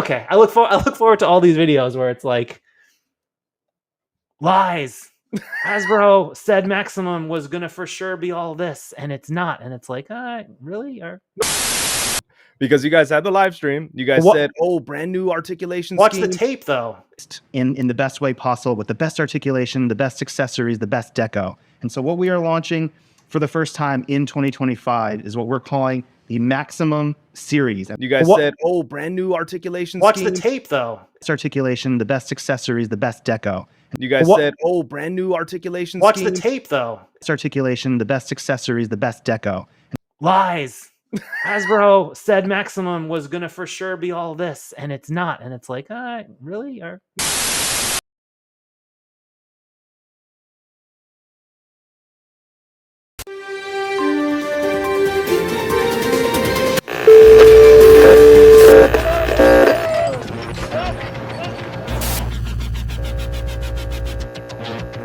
Okay, I look forward to all these videos where it's like lies. Hasbro said Maximum was gonna for sure be all this, and it's not. And it's like, really? Or because you guys had the live stream. You guys said, "Oh, brand new articulation watch scheme." the tape though. In the best way possible, with the best articulation, the best accessories, the best deco. And so what we are launching for the first time in 2025 is what we're calling the Maximum series. You guys said, "Oh, brand new articulation watch scheme." the tape though. Best articulation, the best accessories, the best deco. You guys said, "Oh, brand new articulation watch scheme." the tape though. Best articulation, the best accessories, the best deco. Lies. Hasbro said Maximum was gonna for sure be all this, and it's not. And it's like, really? Or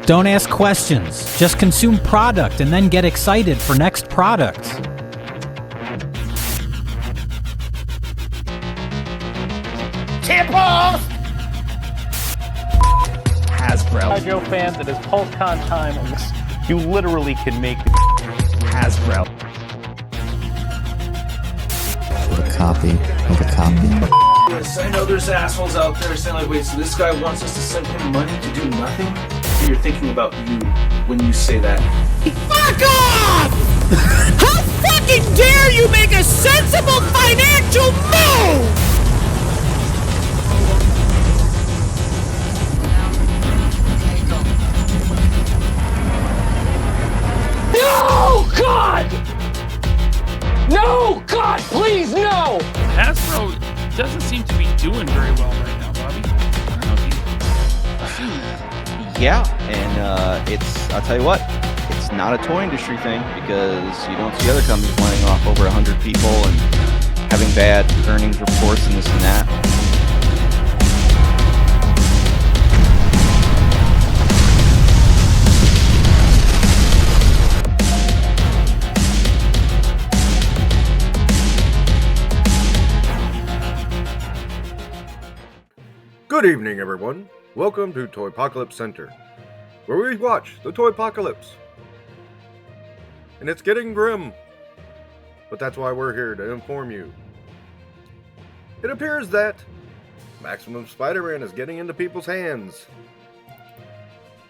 Don't ask questions. Just consume product and then get excited for next product. Hasbro. Joe fans, it is PulseCon time. You literally can make Hasbro. With a copy of a copy. Yes, I know there's assholes out there saying like, wait, so this guy wants us to send him money to do nothing? So you're thinking about you when you say that. Fuck off! How fucking dare you make a sensible financial move! No, God! No, God, please, no! Hasbro doesn't seem to be doing very well right now, Bobby. I don't know if you... Yeah, and I'll tell you what, it's not a toy industry thing, because you don't see other companies laying off over 100 people and having bad earnings reports and this and that. Good evening, everyone. Welcome to Toypocalypse Center, where we watch the Toypocalypse. And it's getting grim, but that's why we're here, to inform you. It appears that Maximum Spider-Man is getting into people's hands.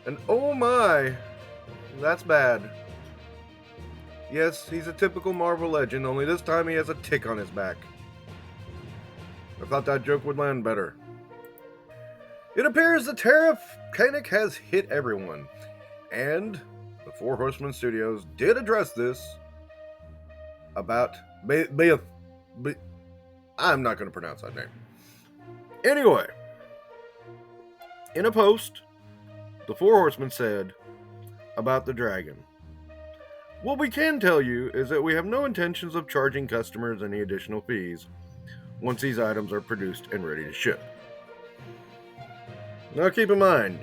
And oh my, that's bad. Yes, he's a typical Marvel legend, only this time he has a tick on his back. I thought that joke would land better. It appears the tariff panic has hit everyone, and the Four Horsemen Studios did address this about I'm not going to pronounce that name. Anyway, in a post, the Four Horsemen said about the dragon, "What we can tell you is that we have no intentions of charging customers any additional fees once these items are produced and ready to ship." Now keep in mind,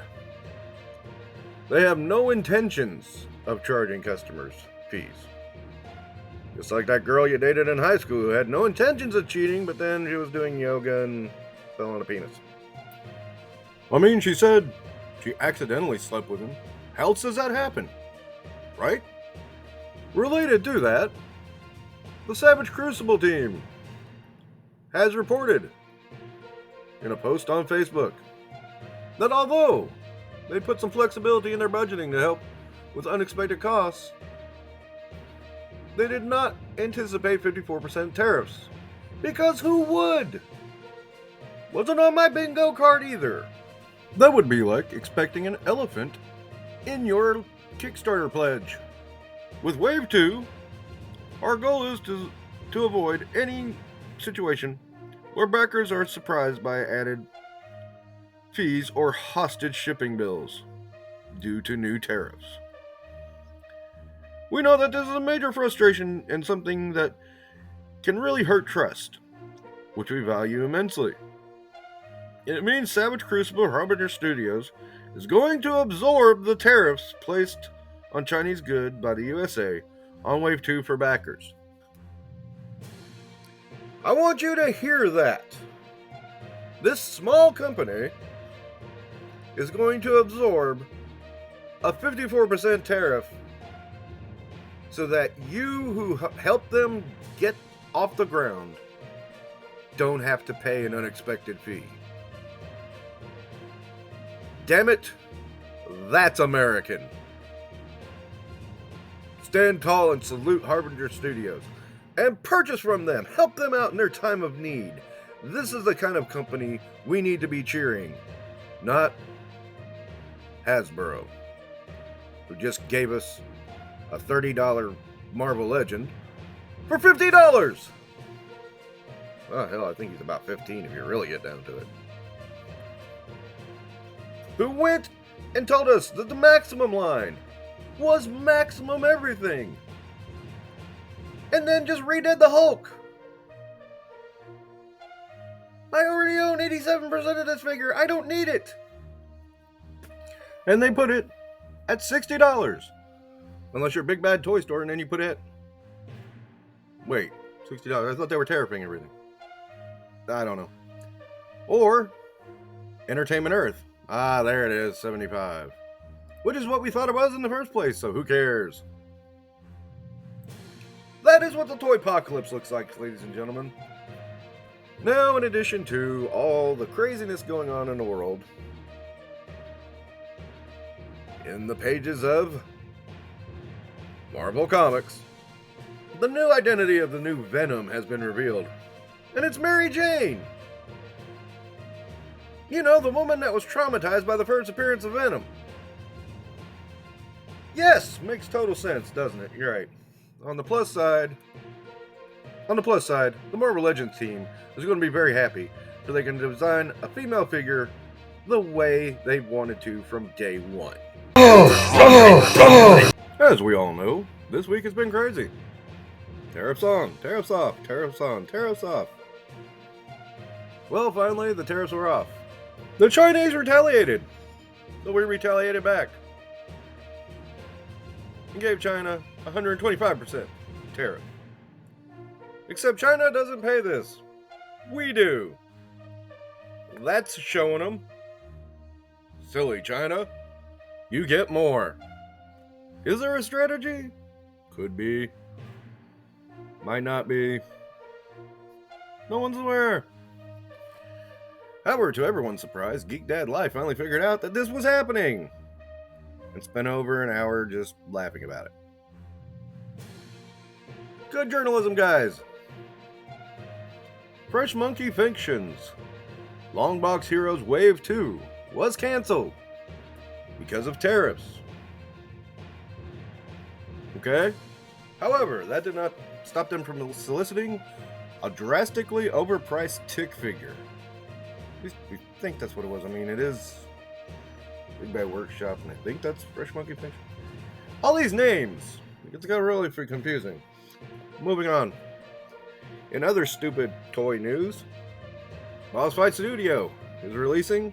they have no intentions of charging customers fees. Just like that girl you dated in high school who had no intentions of cheating, but then she was doing yoga and fell on a penis. I mean, she said she accidentally slept with him. How else does that happen? Right? Related to that, the Savage Crucible team has reported in a post on Facebook that although they put some flexibility in their budgeting to help with unexpected costs, they did not anticipate 54% tariffs. Because who would? Wasn't on my bingo card either. That would be like expecting an elephant in your Kickstarter pledge. With Wave 2, our goal is to avoid any situation where backers are surprised by added fees or hostage shipping bills due to new tariffs. We know that this is a major frustration and something that can really hurt trust, which we value immensely. It means Savage Crucible Harbinger Studios is going to absorb the tariffs placed on Chinese goods by the USA on Wave 2 for backers. I want you to hear that. this small company is going to absorb a 54% tariff so that you who help them get off the ground don't have to pay an unexpected fee. Damn it, that's American. Stand tall and salute Harbinger Studios and purchase from them. Help them out in their time of need. This is the kind of company we need to be cheering, not Hasbro, who just gave us a $30 Marvel Legend for $50. Oh, hell, I think he's about 15 if you really get down to it. Who went and told us that the Maximum line was Maximum everything, and then just redid the Hulk. I already own 87% of this figure. I don't need it. And they put it at $60. Unless you're a big bad toy store and then you put it... Wait, $60. I thought they were tariffing everything. I don't know. Or Entertainment Earth. Ah, there it is, $75. Which is what we thought it was in the first place, so who cares? That is what the Toypocalypse looks like, ladies and gentlemen. Now, in addition to all the craziness going on in the world, in the pages of Marvel Comics, the new identity of the new Venom has been revealed. And it's Mary Jane! You know, the woman that was traumatized by the first appearance of Venom. Yes, makes total sense, doesn't it? You're right. On the plus side, the Marvel Legends team is going to be very happy so they can design a female figure the way they wanted to from day one. As we all know, this week has been crazy. Tariffs on, tariffs off, tariffs on, tariffs off. Well, finally, the tariffs were off. The Chinese retaliated, so we retaliated back and gave China 125% tariff. Except China doesn't pay this. We do. That's showing them. Silly China. You get more. Is there a strategy? Could be. Might not be. No one's aware. However, to everyone's surprise, Geek Dad Live finally figured out that this was happening and spent over an hour just laughing about it. Good journalism, guys. Fresh Monkey Fictions Longbox Heroes Wave 2 was canceled because of tariffs. Okay? However, that did not stop them from soliciting a drastically overpriced Tick figure. At least we think that's what it was. I mean, it is Big Bad Workshop, and I think that's Fresh Monkey Fiction. All these names, it's got really confusing. Moving on. In other stupid toy news, Boss Fight Studio is releasing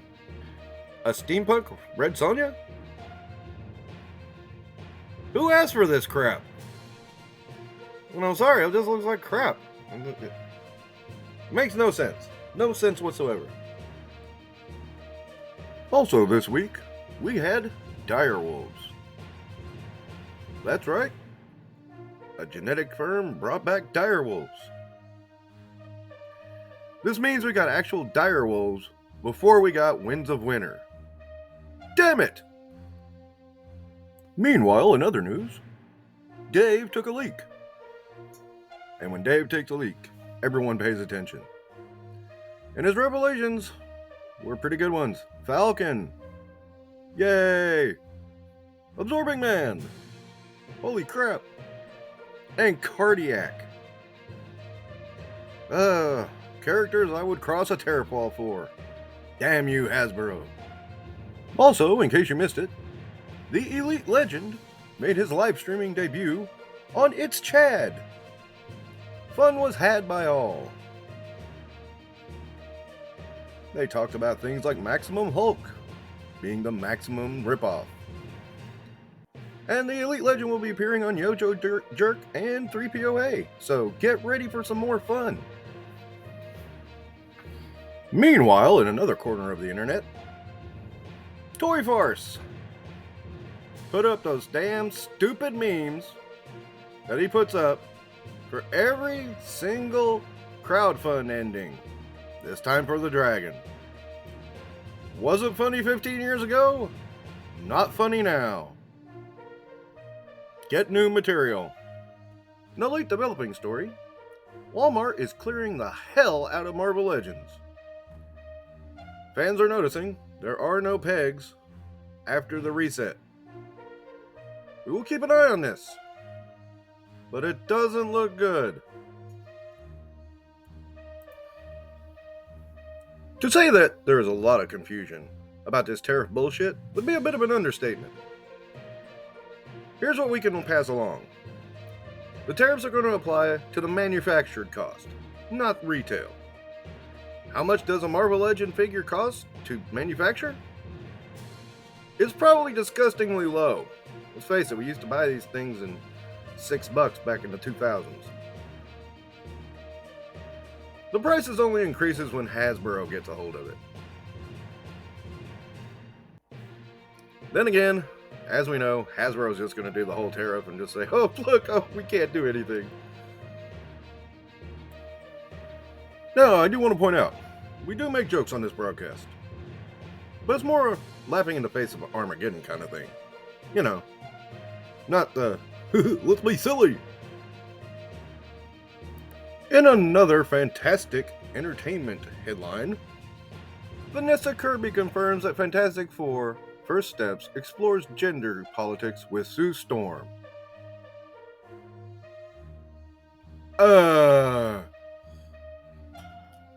a steampunk Red Sonja? Who asked for this crap? Well, I'm sorry, it just looks like crap. It makes no sense. No sense whatsoever. Also this week, we had direwolves. That's right. A genetic firm brought back direwolves. This means we got actual direwolves before we got Winds of Winter. Damn it! Meanwhile, in other news, Dave took a leak. And when Dave takes a leak, everyone pays attention. And his revelations were pretty good ones. Falcon. Yay! Absorbing Man. Holy crap. And Cardiac. Characters I would cross a tariff wall for. Damn you, Hasbro. Also, in case you missed it, the Elite Legend made his live streaming debut on It's Chad. Fun was had by all. They talked about things like Maximum Hulk being the Maximum ripoff. And the Elite Legend will be appearing on Yojo Jerk and 3POA, so get ready for some more fun. Meanwhile, in another corner of the internet, Toy Farce put up those damn stupid memes that he puts up for every single crowdfund ending. This time for the dragon. Wasn't funny 15 years ago? Not funny now. Get new material. In a late developing story, Walmart is clearing the hell out of Marvel Legends. Fans are noticing there are no pegs after the reset. We will keep an eye on this, but it doesn't look good. To say that there is a lot of confusion about this tariff bullshit would be a bit of an understatement. Here's what we can pass along. The tariffs are going to apply to the manufactured cost, not retail. How much does a Marvel Legend figure cost to manufacture? It's probably disgustingly low. Let's face it, we used to buy these things in $6 back in the 2000s. The prices only increases when Hasbro gets a hold of it. Then again, as we know, Hasbro's just going to do the whole tariff and just say, oh, look, we can't do anything. Now, I do want to point out, we do make jokes on this broadcast. But it's more laughing in the face of Armageddon kind of thing. You know, not the, let's be silly. In another fantastic entertainment headline, Vanessa Kirby confirms that Fantastic Four First Steps explores gender politics with Sue Storm.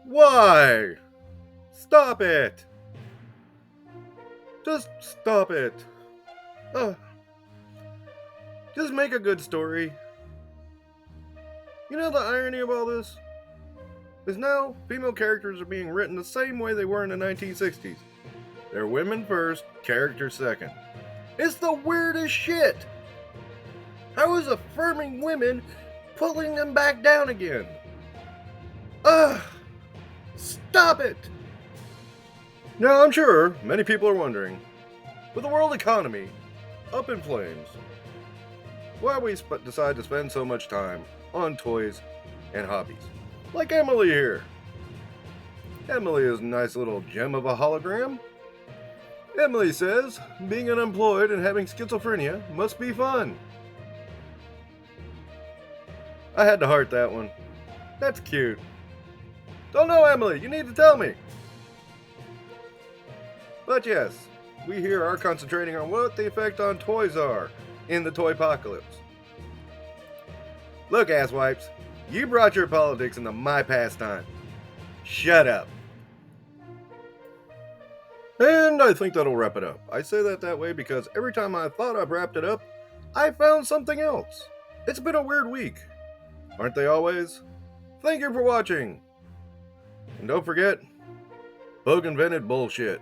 Why? Stop it! Just stop it. Just make a good story. You know the irony of all this? Is now female characters are being written the same way they were in the 1960s. They're women first, characters second. It's the weirdest shit! How is affirming women pulling them back down again? Stop it! Now, I'm sure many people are wondering, with the world economy up in flames, why we decide to spend so much time on toys and hobbies. Like Emily here. Emily is a nice little gem of a hologram. Emily says, being unemployed and having schizophrenia must be fun. I had to heart that one. That's cute. Don't know, Emily, you need to tell me. But yes, we here are concentrating on what the effect on toys are in the Toypocalypse. Look, asswipes, you brought your politics into my pastime. Shut up. And I think that'll wrap it up. I say that way because every time I thought I've wrapped it up, I found something else. It's been a weird week. Aren't they always? Thank you for watching. And don't forget, Boog invented bullshit.